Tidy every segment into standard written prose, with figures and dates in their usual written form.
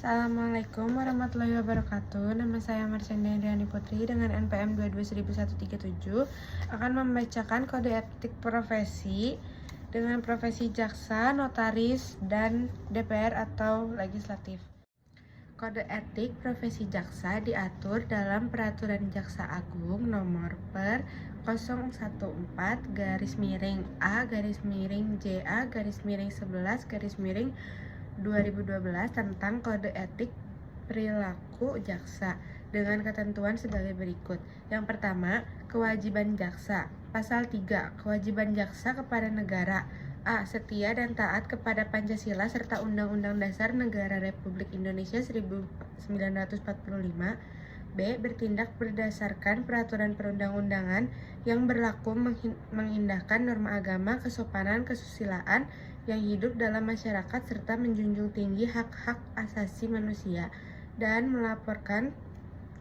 Assalamualaikum warahmatullahi wabarakatuh. Nama saya Marcenda Indriani Putri dengan NPM 221137 akan membacakan kode etik profesi dengan profesi jaksa, notaris, dan DPR atau legislatif. Kode etik profesi jaksa diatur dalam Peraturan Jaksa Agung Nomor per 014-JA-11-2012 tentang kode etik perilaku jaksa dengan ketentuan sebagai berikut. Yang pertama, kewajiban jaksa. Pasal 3, kewajiban jaksa kepada negara. A. Setia dan taat kepada Pancasila serta Undang-Undang Dasar Negara Republik Indonesia 1945. B. Bertindak berdasarkan peraturan perundang-undangan yang berlaku mengindahkan norma agama, kesopanan, kesusilaan yang hidup dalam masyarakat serta menjunjung tinggi hak-hak asasi manusia dan melaporkan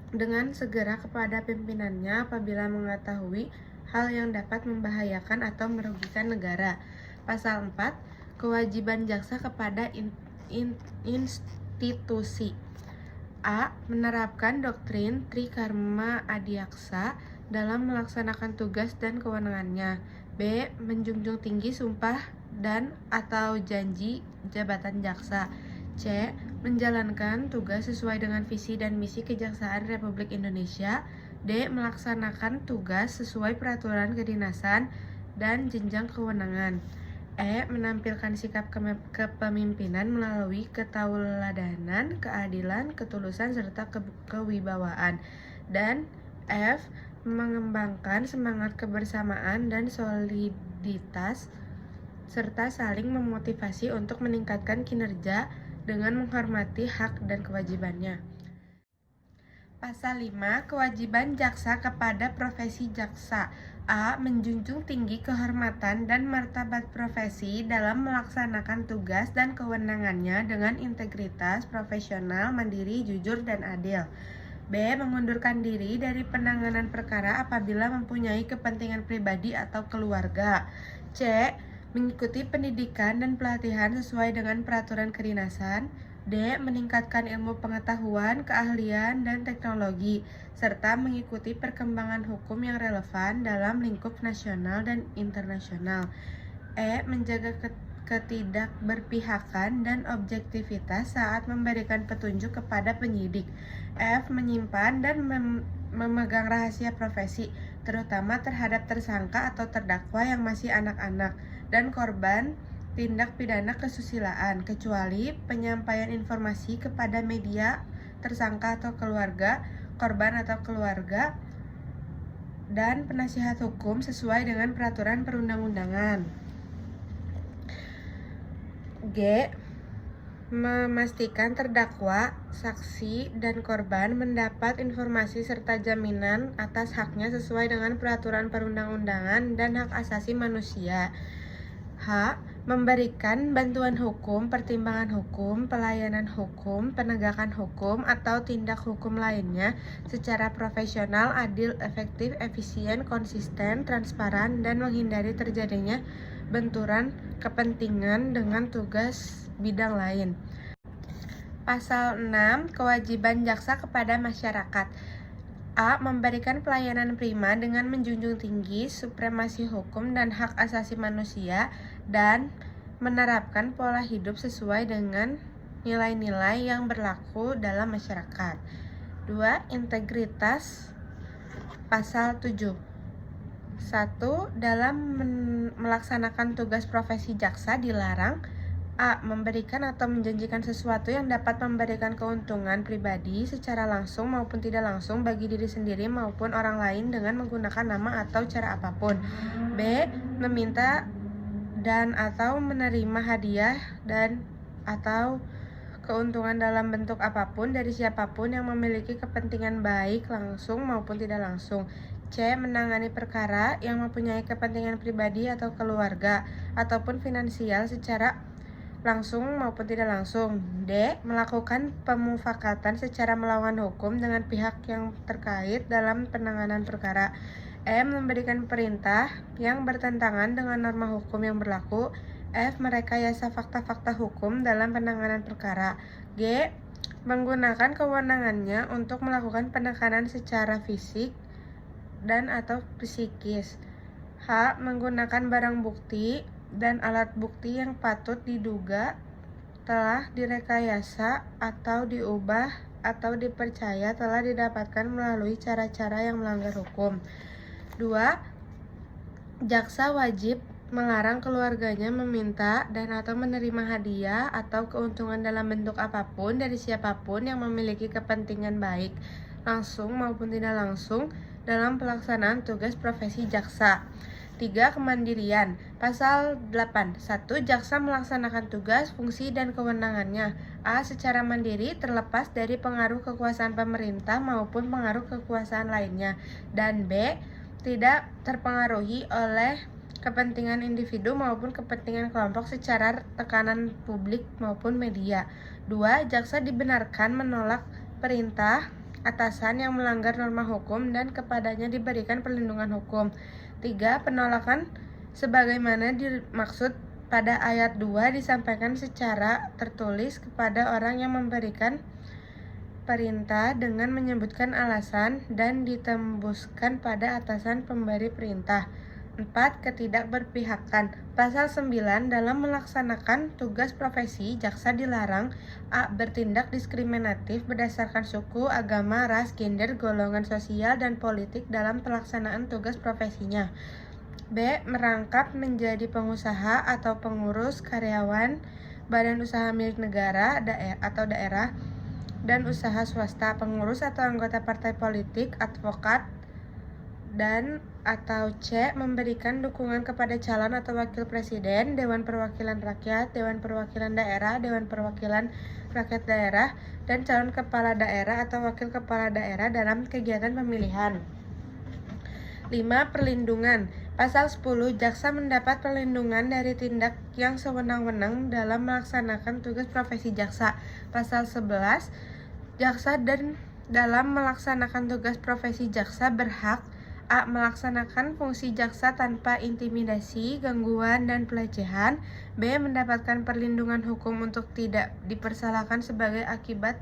dengan segera kepada pimpinannya apabila mengetahui hal yang dapat membahayakan atau merugikan negara. Pasal 4, kewajiban jaksa kepada institusi. A. Menerapkan doktrin Trikarma Adiaksa dalam melaksanakan tugas dan kewenangannya. B. Menjunjung tinggi sumpah dan atau janji jabatan jaksa. C. Menjalankan tugas sesuai dengan visi dan misi Kejaksaan Republik Indonesia. D. Melaksanakan tugas sesuai peraturan kedinasan dan jenjang kewenangan. E. Menampilkan sikap kepemimpinan melalui ketauladanan, keadilan, ketulusan, serta kewibawaan. Dan F. Mengembangkan semangat kebersamaan dan soliditas serta saling memotivasi untuk meningkatkan kinerja dengan menghormati hak dan kewajibannya. Pasal 5, kewajiban jaksa kepada profesi jaksa. A. Menjunjung tinggi kehormatan dan martabat profesi dalam melaksanakan tugas dan kewenangannya dengan integritas, profesional, mandiri, jujur, dan adil. B. Mengundurkan diri dari penanganan perkara apabila mempunyai kepentingan pribadi atau keluarga. C. Mengikuti pendidikan dan pelatihan sesuai dengan peraturan kedinasan. D. Meningkatkan ilmu pengetahuan, keahlian, dan teknologi, serta mengikuti perkembangan hukum yang relevan dalam lingkup nasional dan internasional. E. Menjaga ketidakberpihakan dan objektivitas saat memberikan petunjuk kepada penyidik. F. Menyimpan dan memegang rahasia profesi, terutama terhadap tersangka atau terdakwa yang masih anak-anak dan korban tindak pidana kesusilaan, kecuali penyampaian informasi kepada media, tersangka atau keluarga, korban atau keluarga, dan penasihat hukum sesuai dengan peraturan perundang-undangan. G. Memastikan terdakwa, saksi, dan korban mendapat informasi serta jaminan atas haknya sesuai dengan peraturan perundang-undangan dan hak asasi manusia. H. Memberikan bantuan hukum, pertimbangan hukum, pelayanan hukum, penegakan hukum, atau tindak hukum lainnya secara profesional, adil, efektif, efisien, konsisten, transparan, dan menghindari terjadinya benturan kepentingan dengan tugas bidang lain. Pasal 6, kewajiban jaksa kepada masyarakat. A. Memberikan pelayanan prima dengan menjunjung tinggi supremasi hukum dan hak asasi manusia dan menerapkan pola hidup sesuai dengan nilai-nilai yang berlaku dalam masyarakat. 2. Integritas. Pasal 7. 1. Dalam melaksanakan tugas profesi jaksa dilarang A. Memberikan atau menjanjikan sesuatu yang dapat memberikan keuntungan pribadi secara langsung maupun tidak langsung bagi diri sendiri maupun orang lain dengan menggunakan nama atau cara apapun. B. Meminta dan atau menerima hadiah dan atau keuntungan dalam bentuk apapun dari siapapun yang memiliki kepentingan baik langsung maupun tidak langsung. C. Menangani perkara yang mempunyai kepentingan pribadi atau keluarga ataupun finansial secara langsung maupun tidak langsung. D. Melakukan pemufakatan secara melawan hukum dengan pihak yang terkait dalam penanganan perkara. E. Memberikan perintah yang bertentangan dengan norma hukum yang berlaku. F. Merekayasa fakta-fakta hukum dalam penanganan perkara. G. menggunakan kewenangannya untuk melakukan penekanan secara fisik dan atau psikis. H. Menggunakan barang bukti dan alat bukti yang patut diduga telah direkayasa atau diubah atau dipercaya telah didapatkan melalui cara-cara yang melanggar hukum. 2. Jaksa wajib melarang keluarganya meminta dan atau menerima hadiah atau keuntungan dalam bentuk apapun dari siapapun yang memiliki kepentingan baik, langsung maupun tidak langsung, dalam pelaksanaan tugas profesi jaksa. 3. Kemandirian. Pasal 8. 1. Jaksa melaksanakan tugas, fungsi, dan kewenangannya A. Secara mandiri terlepas dari pengaruh kekuasaan pemerintah maupun pengaruh kekuasaan lainnya, dan B. Tidak terpengaruhi oleh kepentingan individu maupun kepentingan kelompok secara tekanan publik maupun media. 2. Jaksa dibenarkan menolak perintah atasan yang melanggar norma hukum dan kepadanya diberikan perlindungan hukum. 3. Penolakan sebagaimana dimaksud pada ayat 2 disampaikan secara tertulis kepada orang yang memberikan perintah dengan menyebutkan alasan dan ditembuskan pada atasan pemberi perintah. 4. Ketidakberpihakan. Pasal 9. Dalam melaksanakan tugas profesi, jaksa dilarang A. Bertindak diskriminatif berdasarkan suku, agama, ras, gender, golongan sosial, dan politik dalam pelaksanaan tugas profesinya. B. Merangkap menjadi pengusaha atau pengurus, karyawan, badan usaha milik negara atau daerah, dan usaha swasta, pengurus atau anggota partai politik, advokat, dan atau C. Memberikan dukungan kepada calon atau wakil presiden, Dewan Perwakilan Rakyat, Dewan Perwakilan Daerah, Dewan Perwakilan Rakyat Daerah, dan calon kepala daerah atau wakil kepala daerah dalam kegiatan pemilihan. 5. Perlindungan. Pasal 10. Jaksa mendapat perlindungan dari tindak yang sewenang-wenang dalam melaksanakan tugas profesi jaksa. Pasal 11. Jaksa dan dalam melaksanakan tugas profesi jaksa berhak A. Melaksanakan fungsi jaksa tanpa intimidasi, gangguan, dan pelecehan. B. Mendapatkan perlindungan hukum untuk tidak dipersalahkan sebagai akibat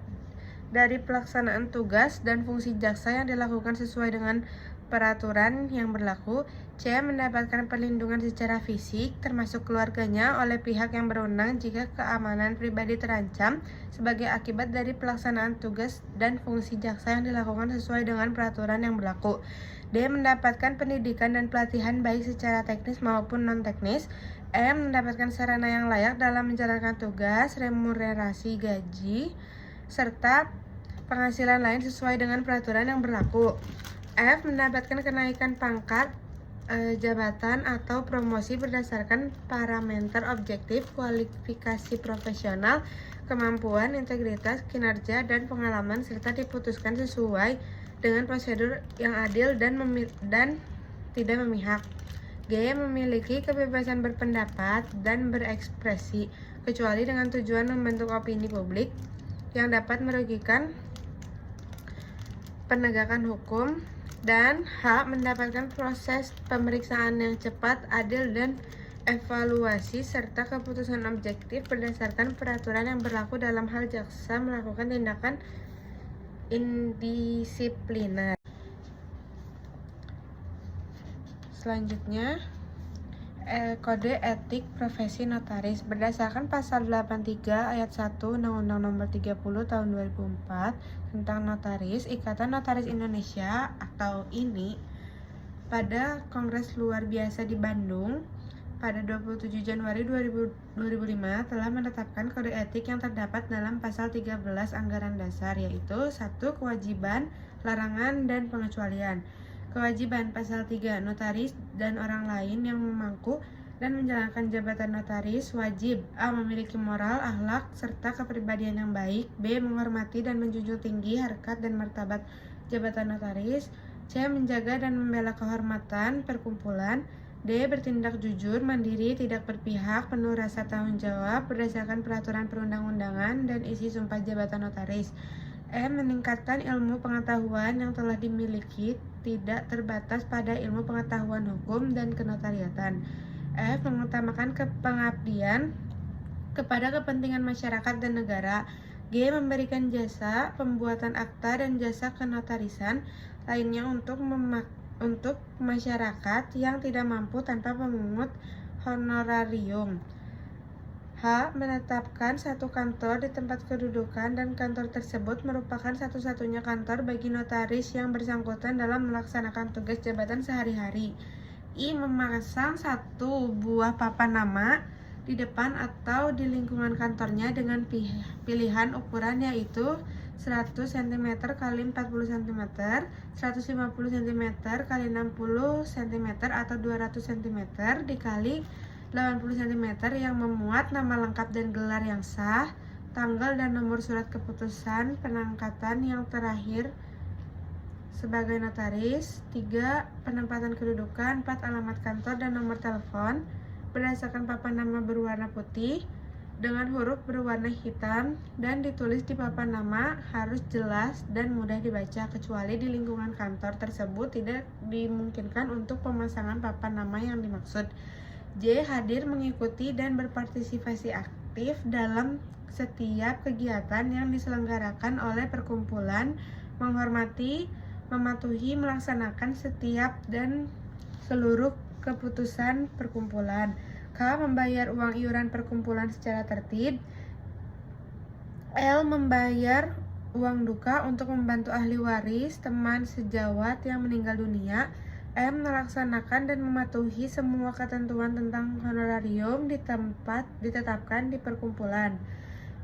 dari pelaksanaan tugas dan fungsi jaksa yang dilakukan sesuai dengan peraturan yang berlaku. C. Mendapatkan perlindungan secara fisik, termasuk keluarganya, oleh pihak yang berwenang jika keamanan pribadi terancam sebagai akibat dari pelaksanaan tugas dan fungsi jaksa yang dilakukan sesuai dengan peraturan yang berlaku. D. Mendapatkan pendidikan dan pelatihan baik secara teknis maupun non-teknis. E. Mendapatkan sarana yang layak dalam menjalankan tugas, remunerasi gaji, serta penghasilan lain sesuai dengan peraturan yang berlaku. F. Mendapatkan kenaikan pangkat, jabatan atau promosi berdasarkan parameter objektif, kualifikasi profesional, kemampuan, integritas, kinerja, dan pengalaman, serta diputuskan sesuai dengan prosedur yang adil dan tidak memihak. G. Memiliki kebebasan berpendapat dan berekspresi, kecuali dengan tujuan membentuk opini publik yang dapat merugikan penegakan hukum. Dan H. Mendapatkan proses pemeriksaan yang cepat, adil, dan evaluasi serta keputusan objektif berdasarkan peraturan yang berlaku dalam hal jaksa melakukan tindakan indisipliner. Selanjutnya, Kode Etik Profesi Notaris. Berdasarkan pasal 83 ayat 1 Undang-Undang Nomor 30 Tahun 2004 tentang Notaris, Ikatan Notaris Indonesia atau INI pada Kongres Luar Biasa di Bandung pada 27 Januari 2005 telah menetapkan kode etik yang terdapat dalam pasal 13 Anggaran Dasar, yaitu 1. Kewajiban, larangan, dan pengecualian. Kewajiban. Pasal 3. Notaris dan orang lain yang memangku dan menjalankan jabatan notaris wajib A. Memiliki moral, akhlak, serta kepribadian yang baik. B. Menghormati dan menjunjung tinggi harkat dan martabat jabatan notaris. C. Menjaga dan membela kehormatan perkumpulan. D. Bertindak jujur, mandiri, tidak berpihak, penuh rasa tanggung jawab berdasarkan peraturan perundang-undangan dan isi sumpah jabatan notaris. E. Meningkatkan ilmu pengetahuan yang telah dimiliki, tidak terbatas pada ilmu pengetahuan hukum dan kenotariatan. F. Mengutamakan pengabdian kepada kepentingan masyarakat dan negara. G. Memberikan jasa pembuatan akta dan jasa kenotarisan lainnya untuk masyarakat yang tidak mampu tanpa memungut honorarium. H. Menetapkan satu kantor di tempat kedudukan dan kantor tersebut merupakan satu-satunya kantor bagi notaris yang bersangkutan dalam melaksanakan tugas jabatan sehari-hari. I. Memasang satu buah papan nama di depan atau di lingkungan kantornya dengan pilihan ukuran yaitu 100 cm x 40 cm, 150 cm x 60 cm atau 200 cm dikali 80 cm yang memuat nama lengkap dan gelar yang sah, tanggal dan nomor surat keputusan pengangkatan yang terakhir sebagai notaris. 3. Penempatan kedudukan. 4. Alamat kantor dan nomor telepon berdasarkan papan nama berwarna putih dengan huruf berwarna hitam dan ditulis di papan nama harus jelas dan mudah dibaca, kecuali di lingkungan kantor tersebut tidak dimungkinkan untuk pemasangan papan nama yang dimaksud. J. Hadir, mengikuti, dan berpartisipasi aktif dalam setiap kegiatan yang diselenggarakan oleh perkumpulan, menghormati, mematuhi, melaksanakan setiap dan seluruh keputusan perkumpulan. K. Membayar uang iuran perkumpulan secara tertib. L. Membayar uang duka untuk membantu ahli waris, teman sejawat yang meninggal dunia. M. Melaksanakan dan mematuhi semua ketentuan tentang honorarium ditetapkan di perkumpulan.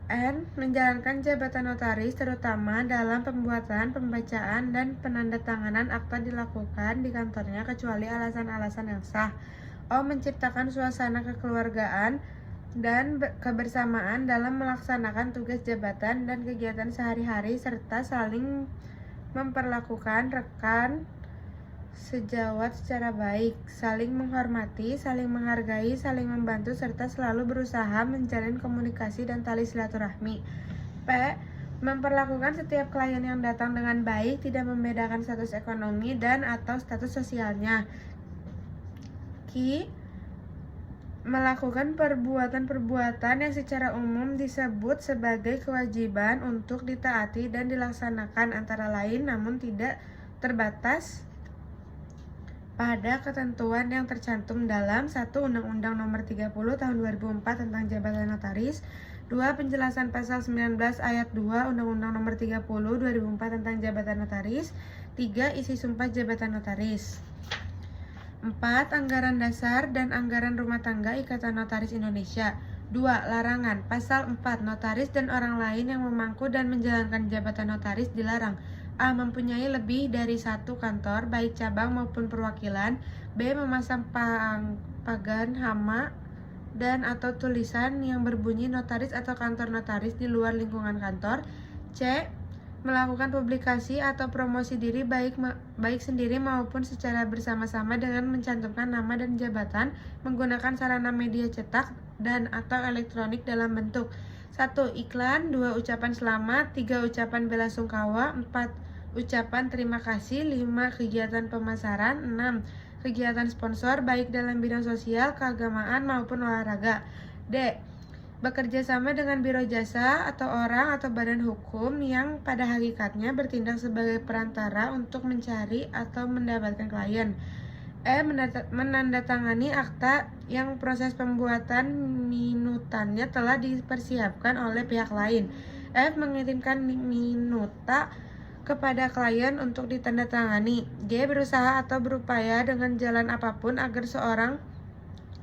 N. Menjalankan jabatan notaris terutama dalam pembuatan, pembacaan, dan penandatanganan akta dilakukan di kantornya kecuali alasan-alasan yang sah. O. Menciptakan suasana kekeluargaan dan kebersamaan dalam melaksanakan tugas jabatan dan kegiatan sehari-hari serta saling memperlakukan rekan sejawat secara baik, saling menghormati, saling menghargai, saling membantu, serta selalu berusaha menjalin komunikasi dan tali silaturahmi. P. Memperlakukan setiap klien yang datang dengan baik, tidak membedakan status ekonomi dan atau status sosialnya. Q. Melakukan perbuatan-perbuatan yang secara umum disebut sebagai kewajiban untuk ditaati dan dilaksanakan, antara lain namun tidak terbatas pada ketentuan yang tercantum dalam 1. Undang-Undang Nomor 30 Tahun 2004 tentang Jabatan Notaris. 2. Penjelasan pasal 19 ayat 2 Undang-Undang Nomor 30 2004 tentang Jabatan Notaris. 3. Isi sumpah jabatan notaris. 4. Anggaran dasar dan anggaran rumah tangga Ikatan Notaris Indonesia. 2. Larangan. Pasal 4. Notaris dan orang lain yang memangku dan menjalankan jabatan notaris dilarang: A. Mempunyai lebih dari satu kantor, baik cabang maupun perwakilan. B. Memasang pagan, hama, dan atau tulisan yang berbunyi notaris atau kantor notaris di luar lingkungan kantor. C. Melakukan publikasi atau promosi diri baik sendiri maupun secara bersama-sama dengan mencantumkan nama dan jabatan menggunakan sarana media cetak dan atau elektronik dalam bentuk 1. Iklan. 2. Ucapan selamat. 3. Ucapan bela sungkawa. 4. Ucapan terima kasih. 5. Kegiatan pemasaran. 6. Kegiatan sponsor baik dalam bidang sosial, keagamaan maupun olahraga. D. Bekerja sama dengan biro jasa atau orang atau badan hukum yang pada hakikatnya bertindak sebagai perantara untuk mencari atau mendapatkan klien. E. Menandatangani akta yang proses pembuatan minutannya telah dipersiapkan oleh pihak lain. F. Mengirimkan minuta kepada klien untuk ditandatangani. G. Berusaha atau berupaya dengan jalan apapun agar seorang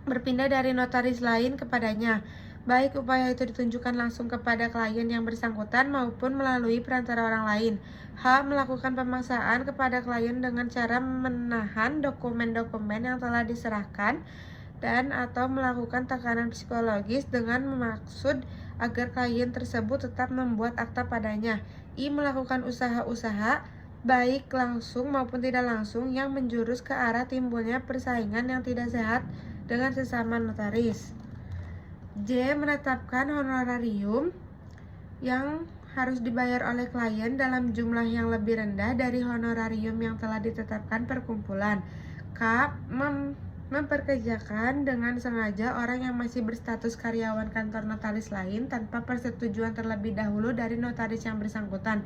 berpindah dari notaris lain kepadanya, baik upaya itu ditunjukkan langsung kepada klien yang bersangkutan maupun melalui perantara orang lain. H. Melakukan pemaksaan kepada klien dengan cara menahan dokumen-dokumen yang telah diserahkan dan atau melakukan tekanan psikologis dengan maksud agar klien tersebut tetap membuat akta padanya. I. Melakukan usaha-usaha baik langsung maupun tidak langsung yang menjurus ke arah timbulnya persaingan yang tidak sehat dengan sesama notaris. J. Menetapkan honorarium yang harus dibayar oleh klien dalam jumlah yang lebih rendah dari honorarium yang telah ditetapkan perkumpulan. K. memperkerjakan dengan sengaja orang yang masih berstatus karyawan kantor notaris lain tanpa persetujuan terlebih dahulu dari notaris yang bersangkutan.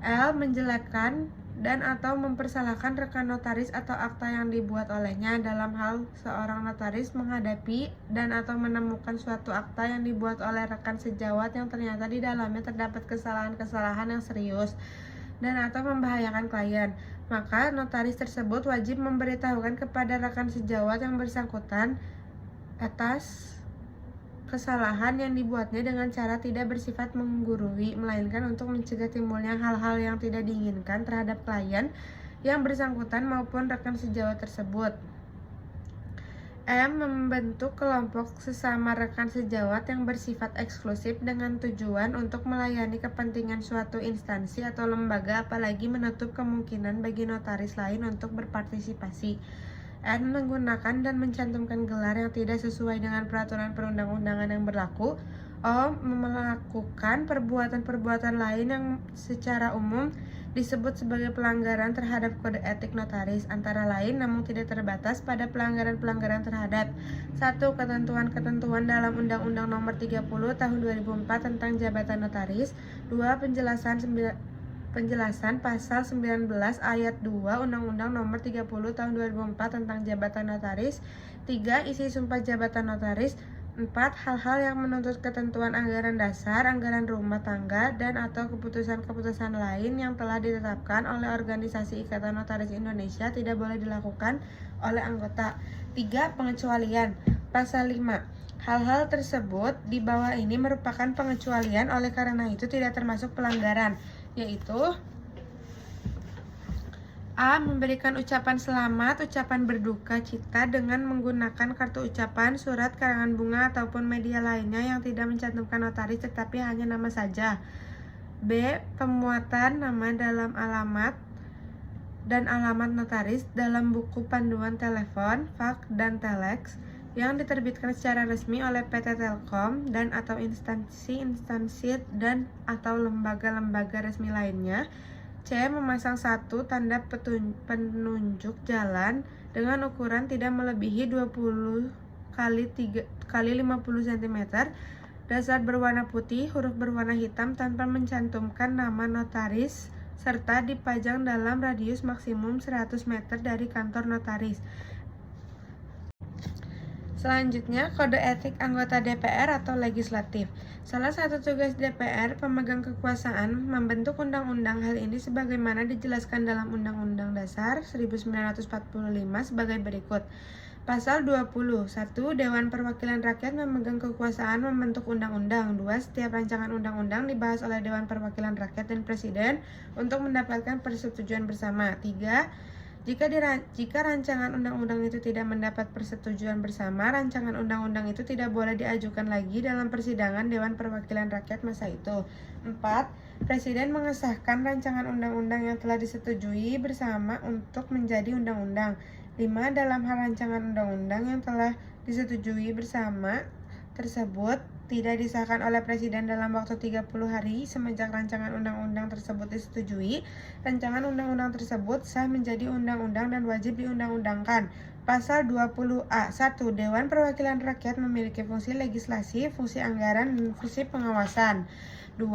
L. Menjelekkan dan atau mempersalahkan rekan notaris atau akta yang dibuat olehnya dalam hal seorang notaris menghadapi dan atau menemukan suatu akta yang dibuat oleh rekan sejawat yang ternyata di dalamnya terdapat kesalahan-kesalahan yang serius dan atau membahayakan klien, maka notaris tersebut wajib memberitahukan kepada rekan sejawat yang bersangkutan atas kesalahan yang dibuatnya dengan cara tidak bersifat menggurui, melainkan untuk mencegah timbulnya hal-hal yang tidak diinginkan terhadap klien yang bersangkutan maupun rekan sejawat tersebut. M. Membentuk kelompok sesama rekan sejawat yang bersifat eksklusif dengan tujuan untuk melayani kepentingan suatu instansi atau lembaga, apalagi menutup kemungkinan bagi notaris lain untuk berpartisipasi. N. Menggunakan dan mencantumkan gelar yang tidak sesuai dengan peraturan perundang-undangan yang berlaku. O. Melakukan perbuatan-perbuatan lain yang secara umum disebut sebagai pelanggaran terhadap kode etik notaris, antara lain namun tidak terbatas pada pelanggaran-pelanggaran terhadap 1. Ketentuan-ketentuan dalam Undang-Undang Nomor 30 Tahun 2004 tentang Jabatan Notaris. 2. Penjelasan pasal 19 ayat 2 Undang-Undang Nomor 30 Tahun 2004 tentang Jabatan Notaris. 3. Isi sumpah jabatan notaris. 4. Hal-hal yang menuntut ketentuan anggaran dasar, anggaran rumah tangga, dan atau keputusan-keputusan lain yang telah ditetapkan oleh Organisasi Ikatan Notaris Indonesia tidak boleh dilakukan oleh anggota. 3. Pengecualian. Pasal 5. Hal-hal tersebut di bawah ini merupakan pengecualian, oleh karena itu tidak termasuk pelanggaran, yaitu A. Memberikan ucapan selamat, ucapan berduka cita dengan menggunakan kartu ucapan, surat, karangan bunga, ataupun media lainnya yang tidak mencantumkan notaris tetapi hanya nama saja. B. Pemuatan nama dalam alamat dan alamat notaris dalam buku panduan telepon, faks, dan telex yang diterbitkan secara resmi oleh PT Telkom dan atau instansi-instansi dan atau lembaga-lembaga resmi lainnya. C. Memasang satu tanda penunjuk jalan dengan ukuran tidak melebihi 20 kali 50 cm, dasar berwarna putih, huruf berwarna hitam tanpa mencantumkan nama notaris, serta dipajang dalam radius maksimum 100 meter dari kantor notaris. Selanjutnya, kode etik anggota DPR atau legislatif. Salah satu tugas DPR, pemegang kekuasaan, membentuk undang-undang. Hal ini sebagaimana dijelaskan dalam Undang-Undang Dasar 1945 sebagai berikut. Pasal 20. 1. Dewan Perwakilan Rakyat memegang kekuasaan membentuk undang-undang. 2. Setiap rancangan undang-undang dibahas oleh Dewan Perwakilan Rakyat dan Presiden untuk mendapatkan persetujuan bersama. 3. Jika rancangan undang-undang itu tidak mendapat persetujuan bersama, rancangan undang-undang itu tidak boleh diajukan lagi dalam persidangan Dewan Perwakilan Rakyat masa itu. 4. Presiden mengesahkan rancangan undang-undang yang telah disetujui bersama untuk menjadi undang-undang. 5. Dalam hal rancangan undang-undang yang telah disetujui bersama tersebut tidak disahkan oleh Presiden dalam waktu 30 hari semenjak rancangan undang-undang tersebut disetujui, rancangan undang-undang tersebut sah menjadi undang-undang dan wajib diundang-undangkan. Pasal 20A. 1. Dewan Perwakilan Rakyat memiliki fungsi legislasi, fungsi anggaran, dan fungsi pengawasan. 2.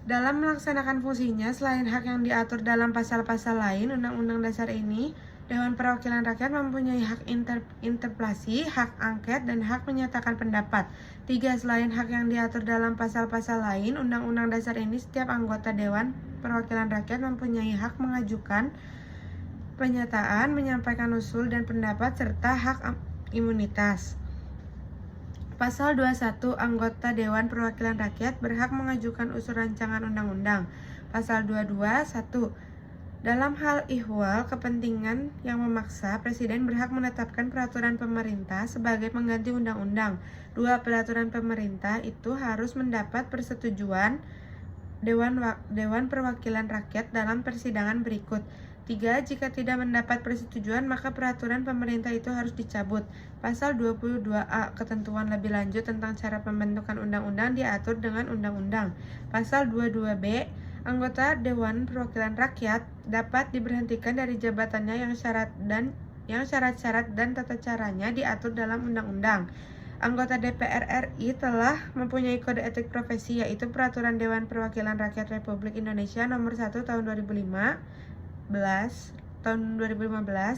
Dalam melaksanakan fungsinya, selain hak yang diatur dalam pasal-pasal lain Undang-Undang Dasar ini, Dewan Perwakilan Rakyat mempunyai hak interpelasi, hak angket, dan hak menyatakan pendapat. 3. Selain hak yang diatur dalam pasal-pasal lain Undang-Undang Dasar ini, setiap anggota Dewan Perwakilan Rakyat mempunyai hak mengajukan pernyataan, menyampaikan usul dan pendapat, serta hak imunitas. Pasal 21. Anggota Dewan Perwakilan Rakyat berhak mengajukan usul rancangan undang-undang. Pasal 22. 1. Dalam hal ihwal kepentingan yang memaksa, Presiden berhak menetapkan peraturan pemerintah sebagai pengganti undang-undang. 2. Peraturan pemerintah itu harus mendapat persetujuan Dewan Perwakilan Rakyat dalam persidangan berikut. 3. Jika tidak mendapat persetujuan, maka peraturan pemerintah itu harus dicabut. Pasal 22A. Ketentuan lebih lanjut tentang cara pembentukan undang-undang diatur dengan undang-undang. Pasal 22B. Anggota Dewan Perwakilan Rakyat dapat diberhentikan dari jabatannya yang syarat dan yang syarat-syarat dan tata caranya diatur dalam undang-undang. Anggota DPR RI telah mempunyai kode etik profesi, yaitu Peraturan Dewan Perwakilan Rakyat Republik Indonesia Nomor 1 Tahun 2015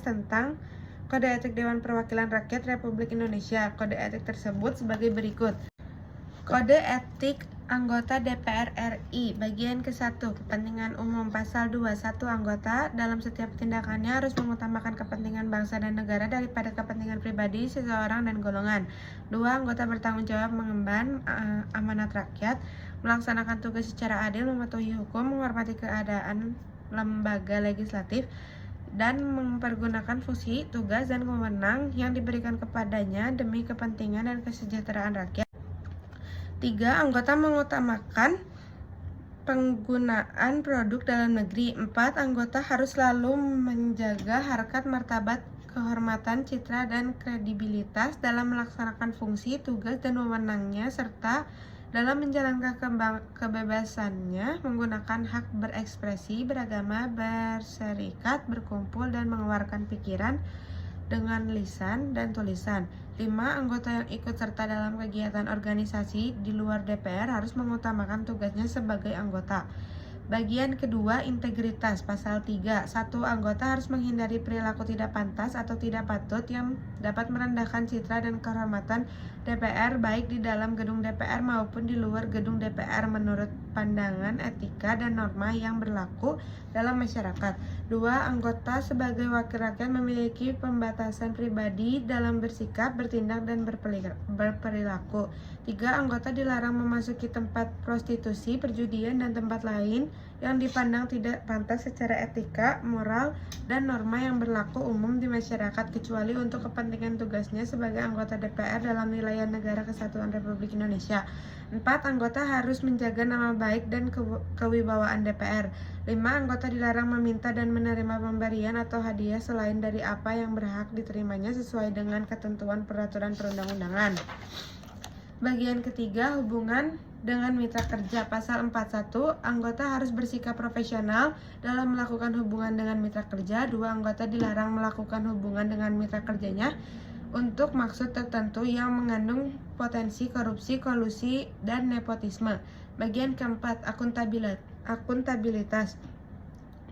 tentang Kode Etik Dewan Perwakilan Rakyat Republik Indonesia. Kode etik tersebut sebagai berikut. Kode Etik Anggota DPR RI Bagian ke-1 Kepentingan Umum. Pasal 21. Anggota dalam setiap tindakannya harus mengutamakan kepentingan bangsa dan negara daripada kepentingan pribadi seseorang dan golongan. 2. Anggota bertanggung jawab mengemban amanat rakyat, melaksanakan tugas secara adil, mematuhi hukum, menghormati keadaan lembaga legislatif, dan mempergunakan fungsi, tugas, dan wewenang yang diberikan kepadanya demi kepentingan dan kesejahteraan rakyat. 3. Anggota mengutamakan penggunaan produk dalam negeri. 4. Anggota harus selalu menjaga harkat martabat, kehormatan, citra, dan kredibilitas dalam melaksanakan fungsi, tugas, dan wewenangnya, serta dalam menjalankan kebebasannya menggunakan hak berekspresi, beragama, berserikat, berkumpul, dan mengeluarkan pikiran dengan lisan dan tulisan. 5. Anggota yang ikut serta dalam kegiatan organisasi di luar DPR harus mengutamakan tugasnya sebagai anggota. Bagian kedua, integritas. Pasal 3. 1. Anggota harus menghindari perilaku tidak pantas atau tidak patut yang dapat merendahkan citra dan kehormatan DPR baik di dalam gedung DPR maupun di luar gedung DPR menurut pandangan etika dan norma yang berlaku dalam masyarakat. 2. Anggota sebagai wakil rakyat memiliki pembatasan pribadi dalam bersikap, bertindak, dan berperilaku. 3. Anggota dilarang memasuki tempat prostitusi, perjudian, dan tempat lain yang dipandang tidak pantas secara etika, moral, dan norma yang berlaku umum di masyarakat kecuali untuk kepentingan tugasnya sebagai anggota DPR dalam wilayah Negara Kesatuan Republik Indonesia. 4. Anggota harus menjaga nama baik dan kewibawaan DPR. 5. Anggota dilarang meminta dan menerima pemberian atau hadiah selain dari apa yang berhak diterimanya sesuai dengan ketentuan peraturan perundang-undangan. Bagian ketiga, hubungan dengan mitra kerja. Pasal 41. Anggota harus bersikap profesional dalam melakukan hubungan dengan mitra kerja. 2. Anggota dilarang melakukan hubungan dengan mitra kerjanya untuk maksud tertentu yang mengandung potensi korupsi, kolusi, dan nepotisme. Bagian keempat, akuntabilitas.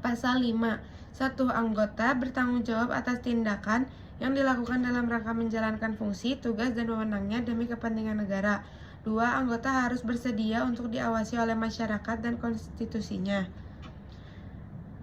Pasal 5. 1. Anggota bertanggung jawab atas tindakan yang dilakukan dalam rangka menjalankan fungsi, tugas, dan wewenangnya demi kepentingan negara. 2. Anggota harus bersedia untuk diawasi oleh masyarakat dan konstitusinya.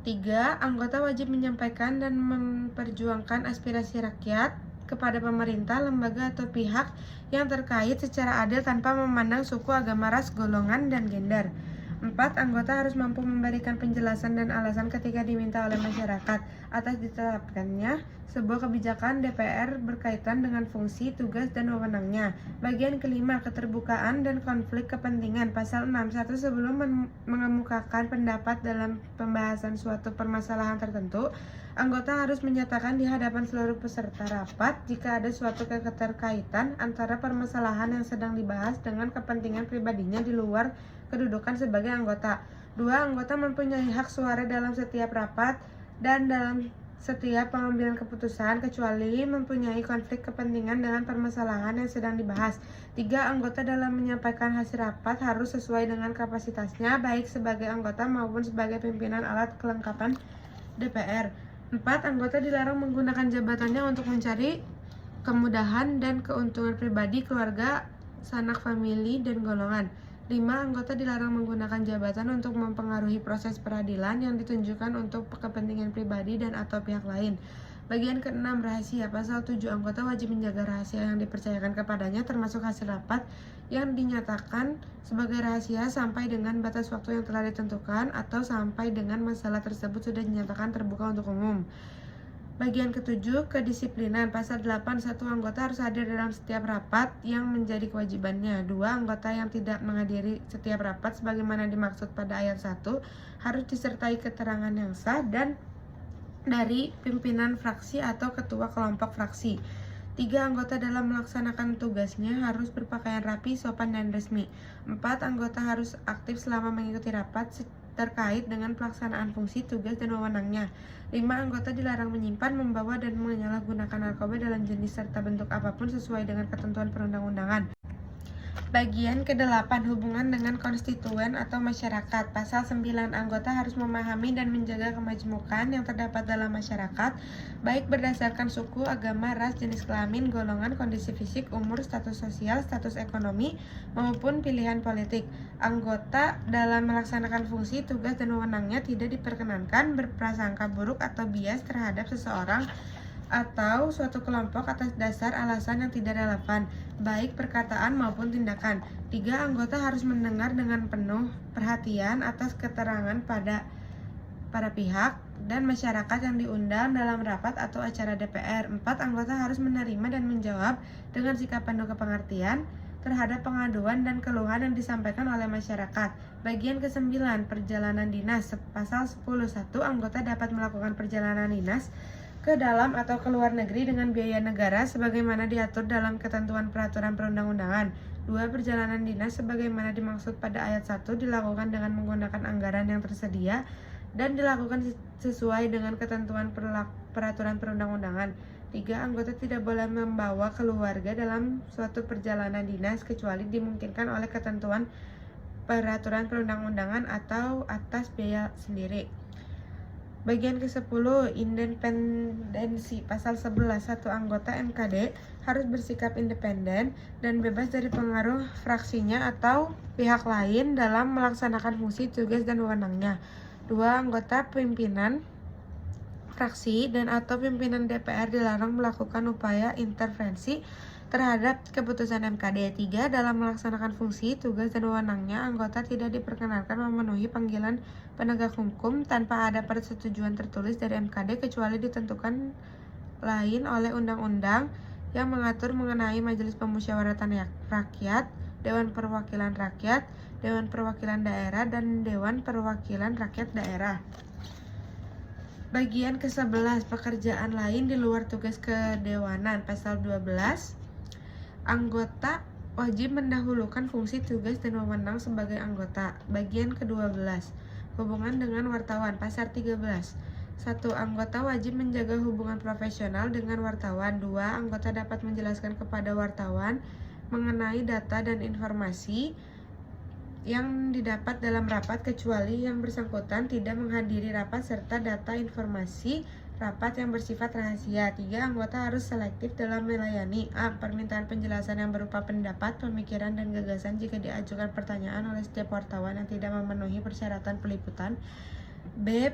3. Anggota wajib menyampaikan dan memperjuangkan aspirasi rakyat kepada pemerintah, lembaga, atau pihak yang terkait secara adil tanpa memandang suku, agama, ras, golongan, dan gender. 4. Anggota harus mampu memberikan penjelasan dan alasan ketika diminta oleh masyarakat atas ditetapkannya sebuah kebijakan DPR berkaitan dengan fungsi, tugas, dan wewenangnya. Bagian kelima, keterbukaan dan konflik kepentingan. Pasal 6. 1. Sebelum mengemukakan pendapat dalam pembahasan suatu permasalahan tertentu, anggota harus menyatakan di hadapan seluruh peserta rapat jika ada suatu keterkaitan antara permasalahan yang sedang dibahas dengan kepentingan pribadinya di luar kedudukan sebagai anggota. 2. Anggota mempunyai hak suara dalam setiap rapat dan dalam setiap pengambilan keputusan kecuali mempunyai konflik kepentingan dengan permasalahan yang sedang dibahas. 3. Anggota dalam menyampaikan hasil rapat harus sesuai dengan kapasitasnya baik sebagai anggota maupun sebagai pimpinan alat kelengkapan DPR. 4. Anggota dilarang menggunakan jabatannya untuk mencari kemudahan dan keuntungan pribadi, keluarga, sanak famili, dan golongan. 5. Anggota dilarang menggunakan jabatan untuk mempengaruhi proses peradilan yang ditunjukkan untuk kepentingan pribadi dan atau pihak lain. Bagian ke-6, rahasia. Pasal 7. Anggota wajib menjaga rahasia yang dipercayakan kepadanya termasuk hasil rapat yang dinyatakan sebagai rahasia sampai dengan batas waktu yang telah ditentukan atau sampai dengan masalah tersebut sudah dinyatakan terbuka untuk umum. Bagian ke-7, kedisiplinan. Pasal 8. 1. Anggota harus hadir dalam setiap rapat yang menjadi kewajibannya. 2. Anggota yang tidak menghadiri setiap rapat sebagaimana dimaksud pada ayat 1 harus disertai keterangan yang sah dan dari pimpinan fraksi atau ketua kelompok fraksi. 3. Anggota dalam melaksanakan tugasnya harus berpakaian rapi, sopan, dan resmi. 4. Anggota harus aktif selama mengikuti rapat terkait dengan pelaksanaan fungsi, tugas, dan wewenangnya. 5. Anggota dilarang menyimpan, membawa, dan menyalahgunakan narkoba dalam jenis serta bentuk apapun sesuai dengan ketentuan perundang-undangan. Bagian ke-8, hubungan dengan konstituen atau masyarakat. Pasal 9, anggota harus memahami dan menjaga kemajmukan yang terdapat dalam masyarakat, baik berdasarkan suku, agama, ras, jenis kelamin, golongan, kondisi fisik, umur, status sosial, status ekonomi, maupun pilihan politik. Anggota dalam melaksanakan fungsi, tugas, dan wewenangnya tidak diperkenankan berprasangka buruk atau bias terhadap seseorang atau suatu kelompok atas dasar alasan yang tidak relevan, baik perkataan maupun tindakan. 3. Anggota harus mendengar dengan penuh perhatian atas keterangan para pihak dan masyarakat yang diundang dalam rapat atau acara DPR. 4. Anggota harus menerima dan menjawab dengan sikap penuh kepengertian terhadap pengaduan dan keluhan yang disampaikan oleh masyarakat. Bagian ke-9, perjalanan dinas. Pasal 10.1, anggota dapat melakukan perjalanan dinas ke dalam atau ke luar negeri dengan biaya negara sebagaimana diatur dalam ketentuan peraturan perundang-undangan. 2. Perjalanan dinas sebagaimana dimaksud pada ayat 1 dilakukan dengan menggunakan anggaran yang tersedia dan dilakukan sesuai dengan ketentuan peraturan perundang-undangan. 3. Anggota tidak boleh membawa keluarga dalam suatu perjalanan dinas kecuali dimungkinkan oleh ketentuan peraturan perundang-undangan atau atas biaya sendiri. Bagian ke-10, independensi. Pasal 11, satu anggota MKD harus bersikap independen dan bebas dari pengaruh fraksinya atau pihak lain dalam melaksanakan fungsi, tugas, dan wewenangnya. 2. Anggota pimpinan fraksi dan atau pimpinan DPR dilarang melakukan upaya intervensi terhadap keputusan MKD. 3. Dalam melaksanakan fungsi, tugas, dan wewenangnya, anggota tidak diperkenankan memenuhi panggilan penegak hukum tanpa ada persetujuan tertulis dari MKD kecuali ditentukan lain oleh undang-undang yang mengatur mengenai Majelis Pemusyawaratan Rakyat, Dewan Perwakilan Rakyat, Dewan Perwakilan Daerah, dan Dewan Perwakilan Rakyat Daerah. Bagian ke-11, pekerjaan lain di luar tugas kedewanan. Pasal 12, anggota wajib mendahulukan fungsi, tugas, dan wewenang sebagai anggota. Bagian ke-12, hubungan dengan wartawan. Pasal 13, 1. Anggota wajib menjaga hubungan profesional dengan wartawan. 2. Anggota dapat menjelaskan kepada wartawan mengenai data dan informasi yang didapat dalam rapat kecuali yang bersangkutan tidak menghadiri rapat serta data informasi rapat yang bersifat rahasia. 3. Anggota harus selektif dalam melayani a. permintaan penjelasan yang berupa pendapat, pemikiran, dan gagasan jika diajukan pertanyaan oleh setiap wartawan yang tidak memenuhi persyaratan peliputan. B.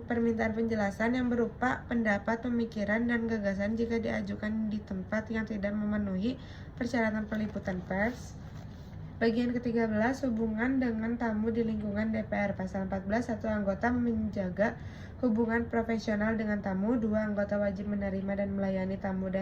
Permintaan penjelasan yang berupa pendapat, pemikiran, dan gagasan jika diajukan di tempat yang tidak memenuhi persyaratan peliputan pers. Bagian ke-13, hubungan dengan tamu di lingkungan DPR. Pasal 14, satu anggota menjaga hubungan profesional dengan tamu. 2. Anggota wajib menerima dan melayani tamu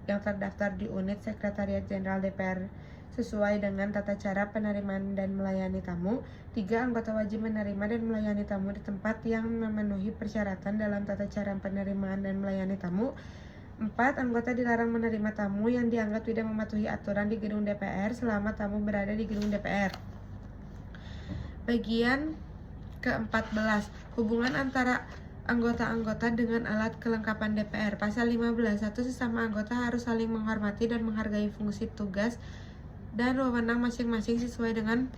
yang terdaftar di unit Sekretariat Jenderal DPR sesuai dengan tata cara penerimaan dan melayani tamu. 3. Anggota wajib menerima dan melayani tamu di tempat yang memenuhi persyaratan dalam tata cara penerimaan dan melayani tamu. 4. Anggota dilarang menerima tamu yang dianggap tidak mematuhi aturan di gedung DPR selama tamu berada di gedung DPR. Bagian ke-14, hubungan antara anggota-anggota dengan alat kelengkapan DPR. Pasal 15, satu sesama anggota harus saling menghormati dan menghargai fungsi, tugas, dan wewenang masing-masing sesuai dengan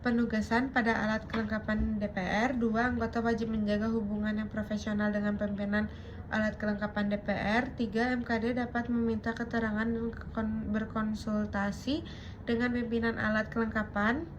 penugasan pada alat kelengkapan DPR. 2. Anggota wajib menjaga hubungan yang profesional dengan pimpinan alat kelengkapan DPR. 3. MKD dapat meminta keterangan dan berkonsultasi dengan pimpinan alat kelengkapan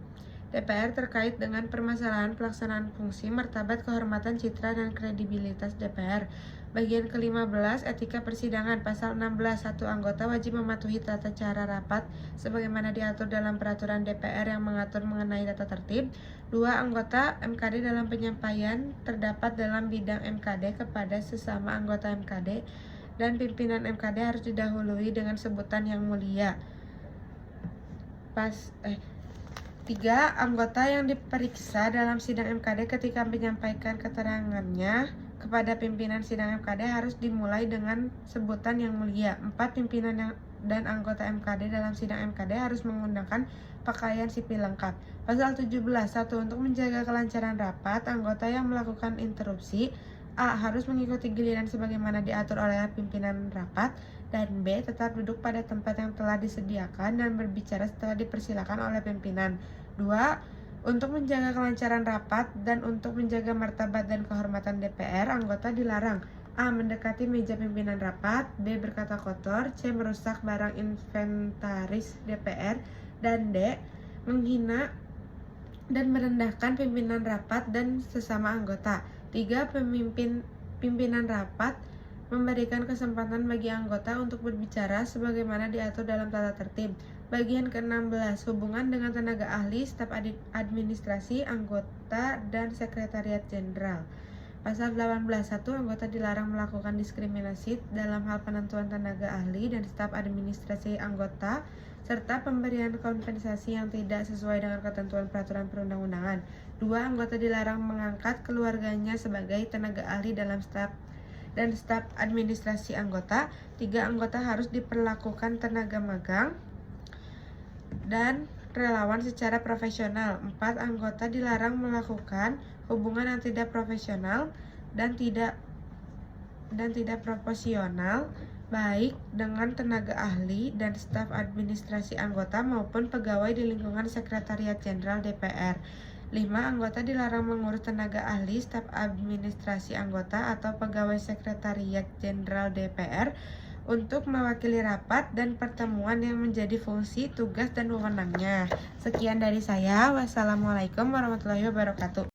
DPR terkait dengan permasalahan pelaksanaan fungsi, martabat, kehormatan, citra, dan kredibilitas DPR. Bagian ke-15, etika persidangan. Pasal 16, satu anggota wajib mematuhi tata cara rapat sebagaimana diatur dalam peraturan DPR yang mengatur mengenai tata tertib. 2. Anggota MKD dalam penyampaian terdapat dalam bidang MKD kepada sesama anggota MKD dan pimpinan MKD harus didahului dengan sebutan yang mulia. 3. Anggota yang diperiksa dalam sidang MKD ketika menyampaikan keterangannya kepada pimpinan sidang MKD harus dimulai dengan sebutan yang mulia. 4. Pimpinan dan anggota MKD dalam sidang MKD harus menggunakan pakaian sipil lengkap. Pasal 17. 1. Untuk menjaga kelancaran rapat, anggota yang melakukan interupsi A. Harus mengikuti giliran sebagaimana diatur oleh pimpinan rapat, dan B. Tetap duduk pada tempat yang telah disediakan dan berbicara setelah dipersilakan oleh pimpinan. 2. Untuk menjaga kelancaran rapat dan untuk menjaga martabat dan kehormatan DPR, anggota dilarang A. Mendekati meja pimpinan rapat, B. Berkata kotor, C. Merusak barang inventaris DPR, dan D. Menghina dan merendahkan pimpinan rapat dan sesama anggota. 3. Pimpinan rapat memberikan kesempatan bagi anggota untuk berbicara sebagaimana diatur dalam tata tertib. Bagian ke-16. Hubungan dengan tenaga ahli, staf administrasi, anggota, dan sekretariat jenderal. Pasal 18. 1. Anggota dilarang melakukan diskriminasi dalam hal penentuan tenaga ahli dan staf administrasi anggota, serta pemberian kompensasi yang tidak sesuai dengan ketentuan peraturan perundang-undangan. 2. Anggota dilarang mengangkat keluarganya sebagai tenaga ahli dalam staf administrasi anggota. 3. Anggota harus diperlakukan tenaga magang dan relawan secara profesional. 4. Anggota dilarang melakukan hubungan yang tidak profesional dan tidak proporsional baik dengan tenaga ahli dan staf administrasi anggota maupun pegawai di lingkungan sekretariat jenderal DPR. 5. Anggota dilarang mengurus tenaga ahli, staf administrasi anggota, atau pegawai sekretariat jenderal DPR untuk mewakili rapat dan pertemuan yang menjadi fungsi, tugas, dan wewenangnya. Sekian dari saya. Wassalamualaikum warahmatullahi wabarakatuh.